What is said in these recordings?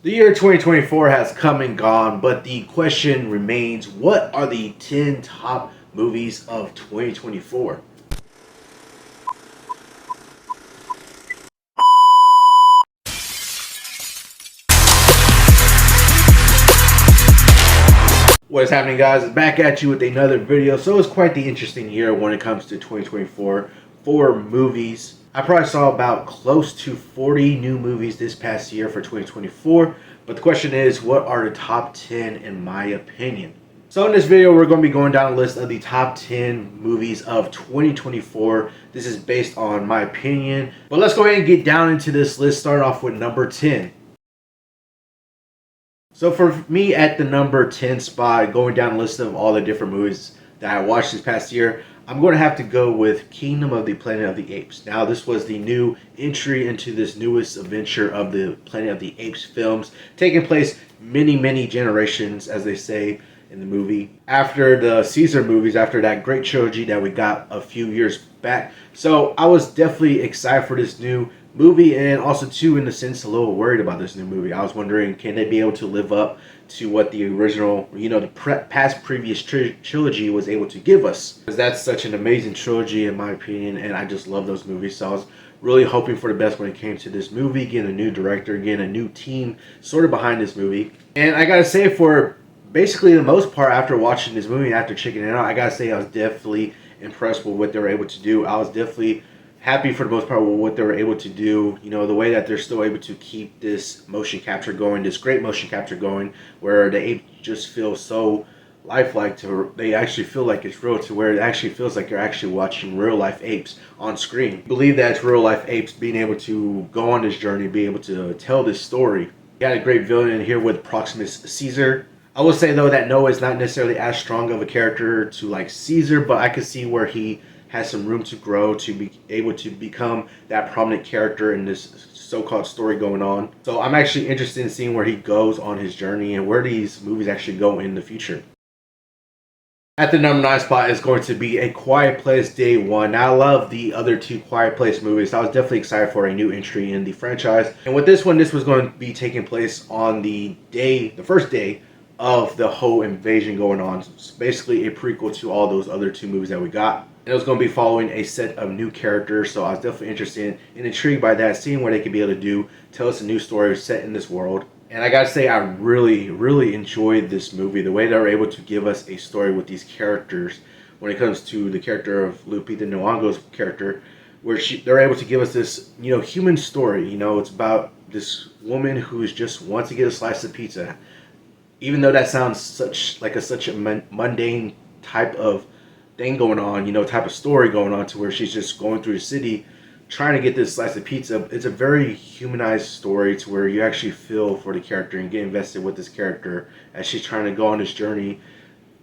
The year 2024 has come and gone, but the question remains, what are the 10 top movies of 2024? What is happening, guys? Back at you with another video. So it's quite the interesting year when it comes to 2024 for movies. I probably saw about close to 40 new movies this past year for 2024. But the question is, what are the top 10 in my opinion? So in this video, we're going to be going down a list of the top 10 movies of 2024. This is based on my opinion. But let's go ahead and get down into this list. Start off with number 10. So for me, at the number 10 spot, going down a list of all the different movies that I watched this past year, I'm going to have to go with Kingdom of the Planet of the Apes. Now, this was the new entry into this newest adventure of the Planet of the Apes films, taking place many generations, as they say in the movie, after the Caesar movies, after that great trilogy that we got a few years back. So I was definitely excited for this new movie, and also too, in the sense, a little worried about this new movie. I was wondering, can they be able to live up to what the original, the past previous trilogy was able to give us? Because that's such an amazing trilogy in my opinion, and I just love those movies. So I was really hoping for the best when it came to this movie, getting a new director, getting a new team sort of behind this movie. And I gotta say, for basically the most part, after watching this movie, after checking it out, I gotta say I was definitely impressed with what they were able to do. I was definitely happy for the most part with what they were able to do. You know, the way that they're still able to keep this motion capture going, this great motion capture going, where the ape just feels so lifelike to, they actually feel like it's real, to where it actually feels like you're actually watching real life apes on screen. I believe that it's real life apes being able to go on this journey, be able to tell this story. You got a great villain in here with Proximus Caesar. I will say though that Noah is not necessarily as strong of a character to like Caesar, but I could see where he has some room to grow to be able to become that prominent character in this so-called story going on. So I'm actually interested in seeing where he goes on his journey and where these movies actually go in the future. At the number 9 spot is going to be A Quiet Place Day One. Now, I love the other two Quiet Place movies. So I was definitely excited for a new entry in the franchise. And with this one, this was going to be taking place on the first day of the whole invasion going on. So it's basically a prequel to all those other two movies that we got. And it was going to be following a set of new characters, so I was definitely interested and intrigued by that, seeing what they could be able to do, tell us a new story set in this world. And I gotta say, I really enjoyed this movie. The way they were able to give us a story with these characters, when it comes to the character of Lupita Nyong'o's character, where they're able to give us this, human story. It's about this woman who just wants to get a slice of pizza. Even though that sounds such a mundane type of thing going on, type of story going on, to where she's just going through the city trying to get this slice of pizza. It's a very humanized story to where you actually feel for the character and get invested with this character as she's trying to go on this journey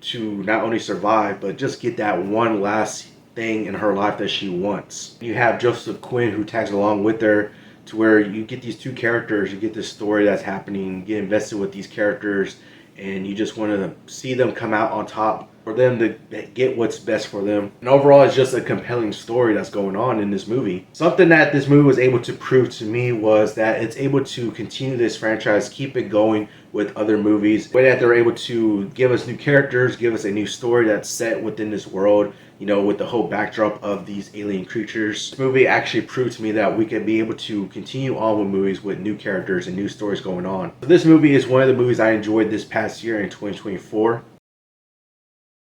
to not only survive, but just get that one last thing in her life that she wants. You have Joseph Quinn who tags along with her, to where you get these two characters, you get this story that's happening, get invested with these characters, and you just want to see them come out on top, for them to get what's best for them. And overall, it's just a compelling story that's going on in this movie. Something that this movie was able to prove to me was that it's able to continue this franchise, keep it going with other movies. The way that they're able to give us new characters, give us a new story that's set within this world, with the whole backdrop of these alien creatures. This movie actually proved to me that we can be able to continue on with movies with new characters and new stories going on. So this movie is one of the movies I enjoyed this past year in 2024.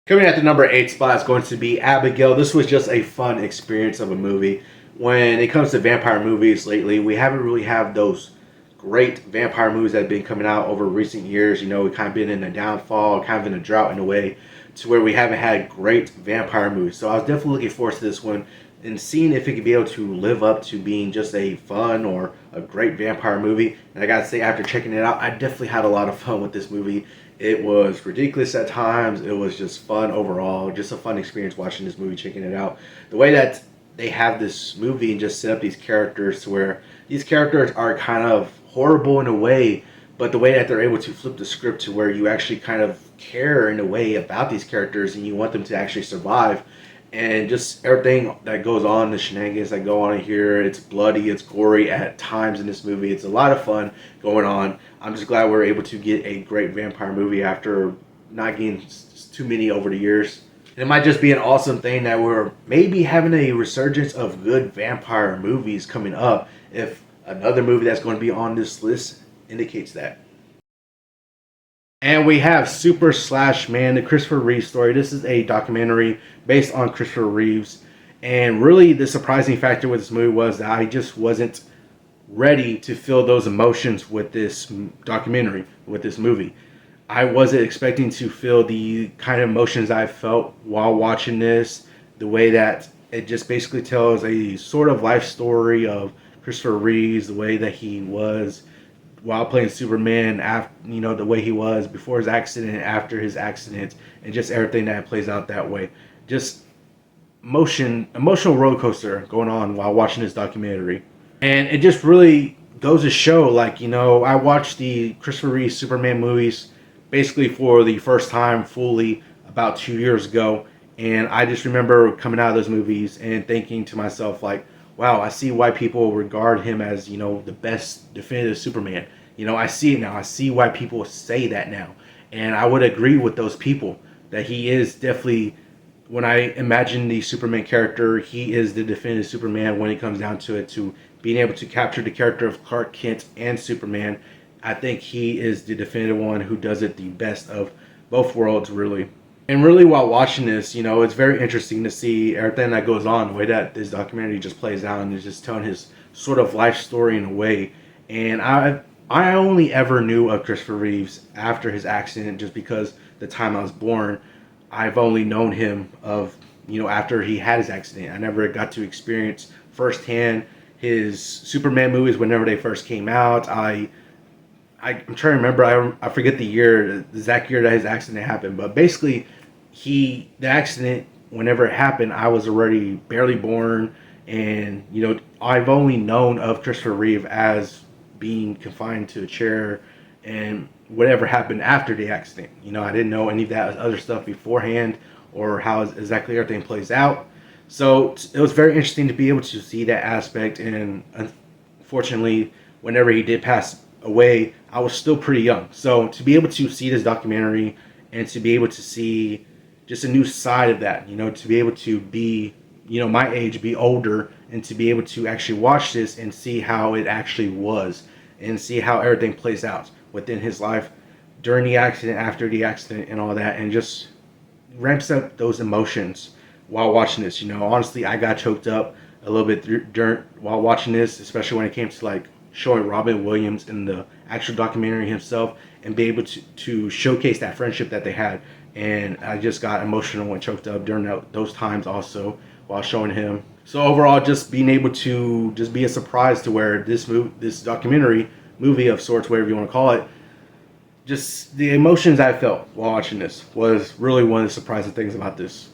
Coming at the number 8 spot is going to be Abigail. This was just a fun experience of a movie. When it comes to vampire movies lately, we haven't really had those great vampire movies that have been coming out over recent years. We've kind of been in a downfall, kind of in a drought in a way, to where we haven't had great vampire movies. So I was definitely looking forward to this one and seeing if it could be able to live up to being just a fun or a great vampire movie. And I gotta say, after checking it out, I definitely had a lot of fun with this movie. It was ridiculous at times. It was just fun overall. Just a fun experience watching this movie, checking it out. The way that they have this movie and just set up these characters, to where these characters are kind of horrible in a way, but the way that they're able to flip the script to where you actually kind of care in a way about these characters and you want them to actually survive. and just everything that goes on, the shenanigans that go on in here. It's bloody, it's gory at times in this movie. It's a lot of fun going on. I'm just glad we're able to get a great vampire movie after not getting too many over the years. And it might just be an awesome thing that we're maybe having a resurgence of good vampire movies coming up if another movie that's going to be on this list indicates that. And we have Super Slash Man, the Christopher Reeve story. This is a documentary based on Christopher Reeves. And really, the surprising factor with this movie was that I just wasn't ready to feel those emotions with this documentary, with this movie. I wasn't expecting to feel the kind of emotions I felt while watching this. The way that it just basically tells a sort of life story of Christopher Reeves, the way that he was while playing Superman, after, the way he was before his accident, after his accident, and just everything that plays out that way. Just emotional roller coaster going on while watching this documentary. And it just really goes to show, like, I watched the Christopher Reeve Superman movies basically for the first time fully about 2 years ago. And I just remember coming out of those movies and thinking to myself, like, wow, I see why people regard him as, the best definitive Superman. I see it now. I see why people say that now. And I would agree with those people that he is definitely, when I imagine the Superman character, he is the definitive Superman when it comes down to it, to being able to capture the character of Clark Kent and Superman. I think he is the definitive one who does it the best of both worlds, really. And really, while watching this, it's very interesting to see everything that goes on, the way that this documentary just plays out, and is just telling his sort of life story in a way. And I only ever knew of Christopher Reeves after his accident, just because the time I was born, I've only known him of, after he had his accident. I never got to experience firsthand his Superman movies whenever they first came out. I'm trying to remember. I forget the year, the exact year that his accident happened. But basically, the accident, whenever it happened, I was already barely born, and I've only known of Christopher Reeve as being confined to a chair, and whatever happened after the accident. I didn't know any of that other stuff beforehand, or how exactly everything plays out. So it was very interesting to be able to see that aspect. And unfortunately, whenever he did pass away, I was still pretty young. So to be able to see this documentary and to be able to see just a new side of that, to be able to be, my age, be older, and to be able to actually watch this and see how it actually was, and see how everything plays out within his life during the accident, after the accident, and all that, and just ramps up those emotions while watching this. Honestly, I got choked up a little bit during while watching this, especially when it came to like showing Robin Williams in the actual documentary himself, and be able to showcase that friendship that they had. And I just got emotional and choked up during those times also while showing him. So overall, just being able to just be a surprise to where this documentary movie of sorts, whatever you want to call it, just the emotions I felt while watching this was really one of the surprising things about this.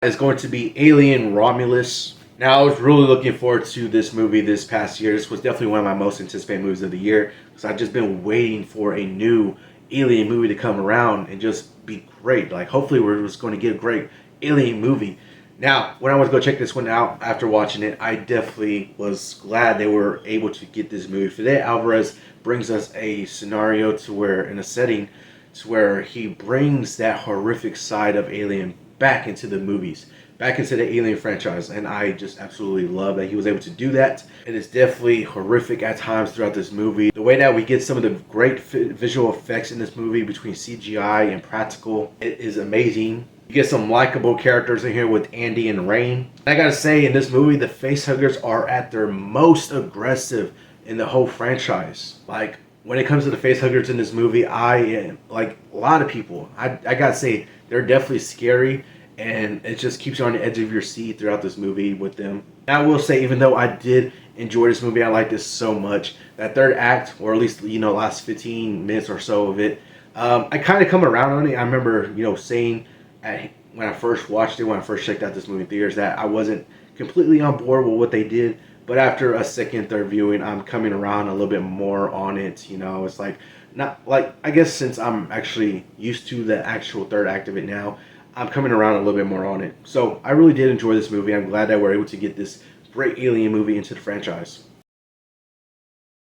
Is going to be Alien Romulus. Now, I was really looking forward to this movie this past year. This was definitely one of my most anticipated movies of the year, because I've just been waiting for a new Alien movie to come around and just be great. Like, hopefully we're just going to get a great Alien movie. Now, when I was going to check this one out after watching it, I definitely was glad they were able to get this movie. Fede Alvarez brings us a scenario to where, in a setting, to where he brings that horrific side of Alien back into the movies, back into the Alien franchise, and I just absolutely love that he was able to do that. It is definitely horrific at times throughout this movie. The way that we get some of the great visual effects in this movie between CGI and practical, it is amazing. You get some likable characters in here with Andy and Rain. I gotta say, in this movie, the facehuggers are at their most aggressive in the whole franchise. Like, when it comes to the facehuggers in this movie, I am, like a lot of people, I gotta say, they're definitely scary, and it just keeps you on the edge of your seat throughout this movie with them. And I will say, even though I did enjoy this movie, I like this so much, that third act, or at least, last 15 minutes or so of it, I kind of come around on it. I remember, saying when I first watched it, when I first checked out this movie in theaters, that I wasn't completely on board with what they did. But after a second, third viewing, I'm coming around a little bit more on it. It's like, not like, I guess since I'm actually used to the actual third act of it now, I'm coming around a little bit more on it. So I really did enjoy this movie. I'm glad that we're able to get this great Alien movie into the franchise.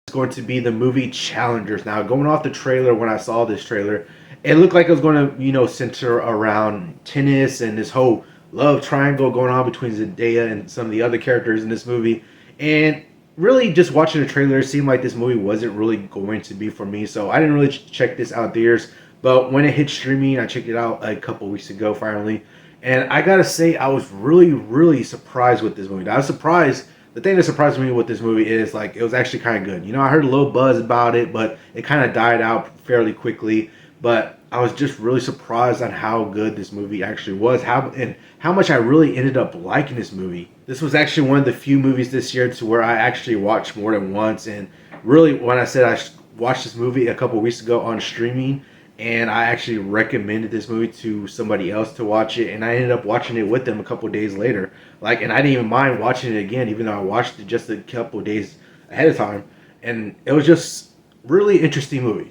It's going to be the movie Challengers. Now, going off the trailer, when I saw this trailer, it looked like it was going to, center around tennis and this whole love triangle going on between Zendaya and some of the other characters in this movie. And really, just watching the trailer, it seemed like this movie wasn't really going to be for me. So I didn't really check this out theaters. But when it hit streaming, I checked it out a couple weeks ago finally. And I gotta say, I was really, really surprised with this movie. I was surprised. The thing that surprised me with this movie is like it was actually kind of good. I heard a little buzz about it, but it kind of died out fairly quickly. But I was just really surprised on how good this movie actually was, how much I really ended up liking this movie. This was actually one of the few movies this year to where I actually watched more than once. And really, when I said I watched this movie a couple weeks ago on streaming, and I actually recommended this movie to somebody else to watch it, and I ended up watching it with them a couple days later. And I didn't even mind watching it again, even though I watched it just a couple days ahead of time, and it was just really interesting movie.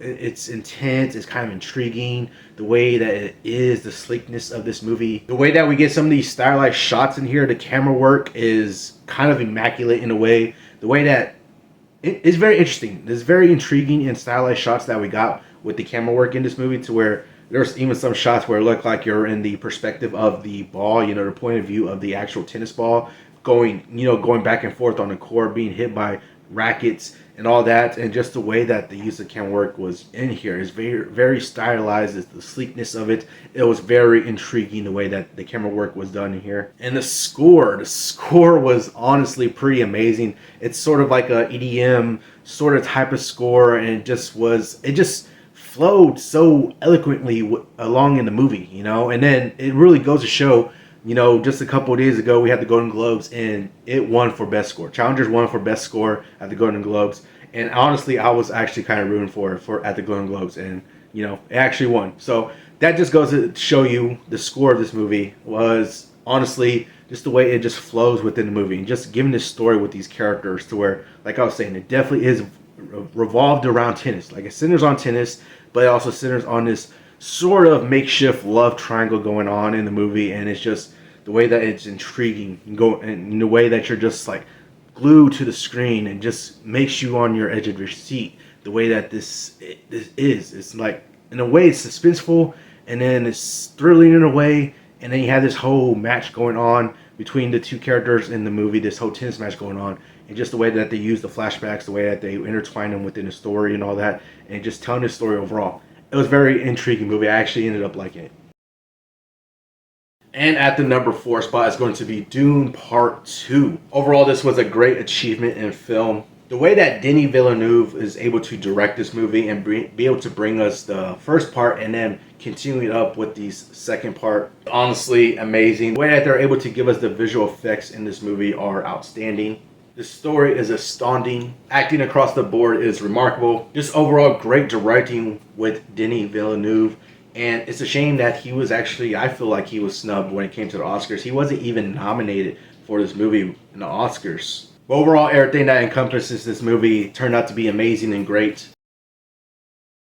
It's intense, it's kind of intriguing. The way that it is, the sleekness of this movie, the way that we get some of these stylized shots in here, the camera work is kind of immaculate in a way. The way that it's very interesting. There's very intriguing and stylized shots that we got with the camera work in this movie, to where there's even some shots where it looked like you're in the perspective of the ball, the point of view of the actual tennis ball going back and forth on the court, being hit by rackets and all that. And just the way that the use of camera work was in here is very, very stylized. It's the sleekness of it. It was very intriguing the way that the camera work was done in here. And the score was honestly pretty amazing. It's sort of like a EDM sort of type of score, and it just flowed so eloquently along in the movie, and then it really goes to show, just a couple of days ago we had the Golden Globes and it won for best score. Challengers won for best score at the Golden Globes, and honestly I was actually kind of rooting for at the Golden Globes, and it actually won. So that just goes to show you the score of this movie was honestly just the way it just flows within the movie, and just giving this story with these characters to where, like I was saying, it definitely is revolved around tennis. Like, it centers on tennis, but it also centers on this sort of makeshift love triangle going on in the movie. And it's just the way that it's intriguing and the way that you're just like glued to the screen and just makes you on your edge of your seat. The way that this is, it's like, in a way it's suspenseful, and then it's thrilling in a way, and then you have this whole match going on between the two characters in the movie, this whole tennis match going on, and just the way that they use the flashbacks, the way that they intertwine them within the story and all that, and just telling the story overall. It was a very intriguing movie. I actually ended up liking it. And at the number 4 spot is going to be Dune Part 2. Overall, this was a great achievement in film. The way that Denis Villeneuve is able to direct this movie and be able to bring us the first part and then continue it up with the second part, honestly amazing. The way that they're able to give us the visual effects in this movie are outstanding. The story is astounding. Acting across the board is remarkable. Just overall great directing with Denis Villeneuve. And it's a shame that he was actually, I feel like he was snubbed when it came to the Oscars. He wasn't even nominated for this movie in the Oscars. But overall, everything that encompasses this movie turned out to be amazing and great.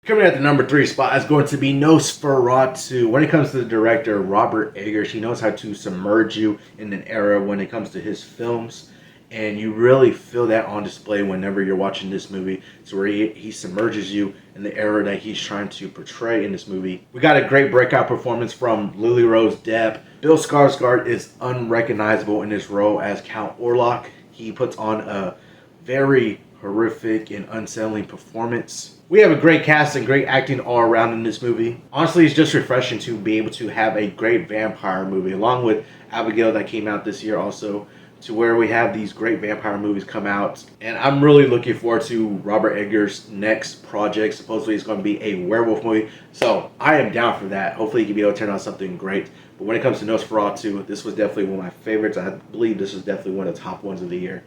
Coming at the number 3 spot is going to be Nosferatu. When it comes to the director, Robert Eggers, he knows how to submerge you in an era when it comes to his films. And you really feel that on display whenever you're watching this movie. So where he submerges you in the era that he's trying to portray in this movie. We got a great breakout performance from Lily Rose Depp. Bill Skarsgård is unrecognizable in this role as Count Orlok. He puts on a very horrific and unsettling performance. We have a great cast and great acting all around in this movie. Honestly, it's just refreshing to be able to have a great vampire movie, along with Abigail that came out this year also, to where we have these great vampire movies come out. And I'm really looking forward to Robert Eggers' next project. Supposedly it's going to be a werewolf movie, so I am down for that. Hopefully he can be able to turn out something great. But when it comes to Nosferatu, this was definitely one of my favorites. I believe this is definitely one of the top ones of the year.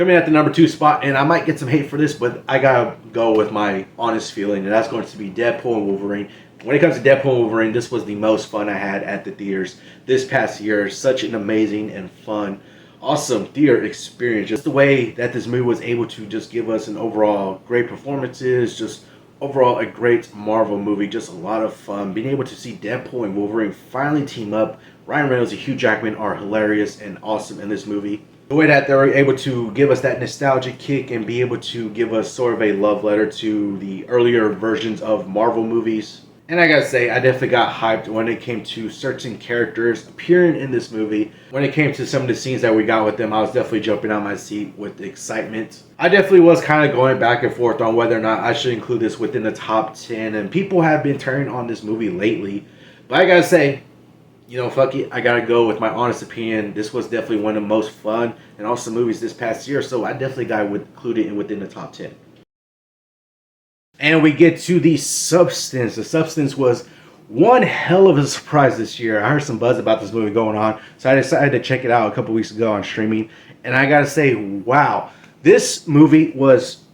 Coming at the number 2 spot, and I might get some hate for this, but I gotta go with my honest feeling, and that's going to be Deadpool and Wolverine. When it comes to Deadpool and Wolverine, this was the most fun I had at the theaters this past year. Such an amazing and fun, awesome theater experience. Just the way that this movie was able to just give us an overall great performances, just overall a great Marvel movie, just a lot of fun. Being able to see Deadpool and Wolverine finally team up. Ryan Reynolds and Hugh Jackman are hilarious and awesome in this movie. The way that they were able to give us that nostalgic kick and be able to give us sort of a love letter to the earlier versions of Marvel movies. And I gotta say, I definitely got hyped when it came to certain characters appearing in this movie. When it came to some of the scenes that we got with them, I was definitely jumping out my seat with excitement. I definitely was kind of going back and forth on whether or not I should include this within the top 10. And people have been turning on this movie lately. But I gotta say, fuck it. I gotta go with my honest opinion. This was definitely one of the most fun and awesome movies this past year. So I definitely got to include it within the top 10. And we get to the substance. The substance was one hell of a surprise this year. I heard some buzz about this movie going on, so I decided to check it out a couple weeks ago on streaming. And I gotta say, wow, this movie was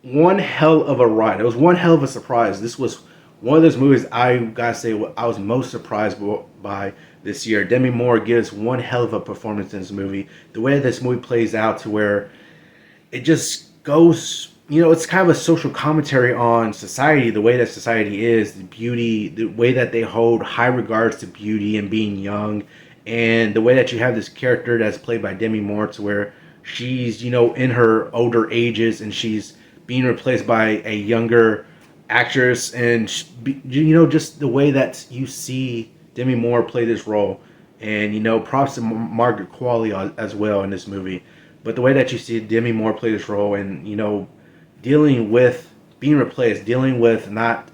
one hell of a ride. It was one hell of a surprise. This was one of those movies I gotta say I was most surprised by this year. Demi Moore gives one hell of a performance in this movie. The way this movie plays out to where it just goes, it's kind of a social commentary on society, the way that society is, the beauty, the way that they hold high regards to beauty and being young, and the way that you have this character that's played by Demi Moore to where she's, in her older ages and she's being replaced by a younger actress, and just the way that you see Demi Moore play this role, and props to Margaret Qualley as well in this movie. But the way that you see Demi Moore play this role, and dealing with being replaced, dealing with not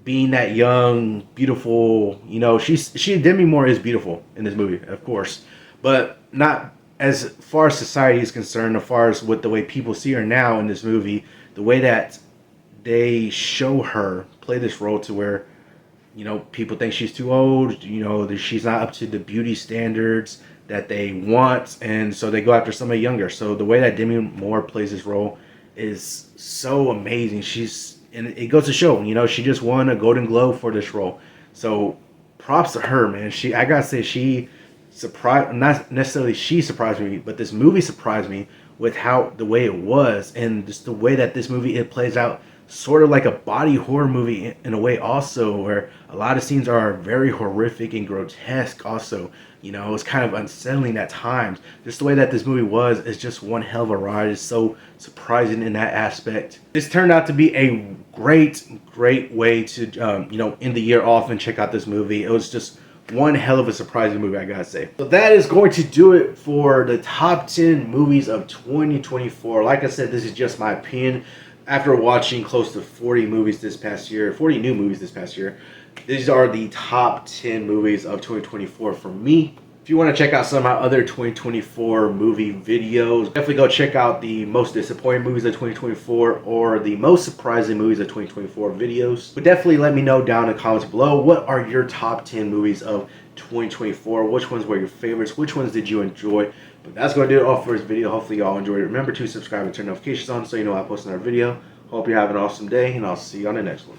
being that young, beautiful, Demi Moore is beautiful in this movie, of course, but not as far as society is concerned, as far as with the way people see her now in this movie, the way that they show her play this role to where, people think she's too old, that she's not up to the beauty standards that they want, and so they go after somebody younger. So the way that Demi Moore plays this role is so amazing. And it goes to show, she just won a Golden Globe for this role. So props to her, man. I gotta say, she surprised, not necessarily she surprised me, but this movie surprised me with the way it was, and just the way that this movie, it plays out sort of like a body horror movie in a way also, where a lot of scenes are very horrific and grotesque also. It's kind of unsettling at times. Just the way that this movie was is just one hell of a ride. It's so surprising in that aspect. This turned out to be a great way to end the year off and check out this movie. It was just one hell of a surprising movie, I gotta say. So that is going to do it for the top 10 movies of 2024. Like I said, this is just my opinion. After watching close to 40 movies this past year, 40 new movies this past year, these are the top 10 movies of 2024 for me. If you want to check out some of my other 2024 movie videos, definitely go check out the most disappointing movies of 2024 or the most surprising movies of 2024 videos. But definitely let me know down in the comments below, what are your top 10 movies of 2024? Which ones were your favorites? Which ones did you enjoy? But that's going to do it all for this video. Hopefully y'all enjoyed it. Remember to subscribe and turn notifications on so you know I post another video. Hope you have an awesome day, and I'll see you on the next one.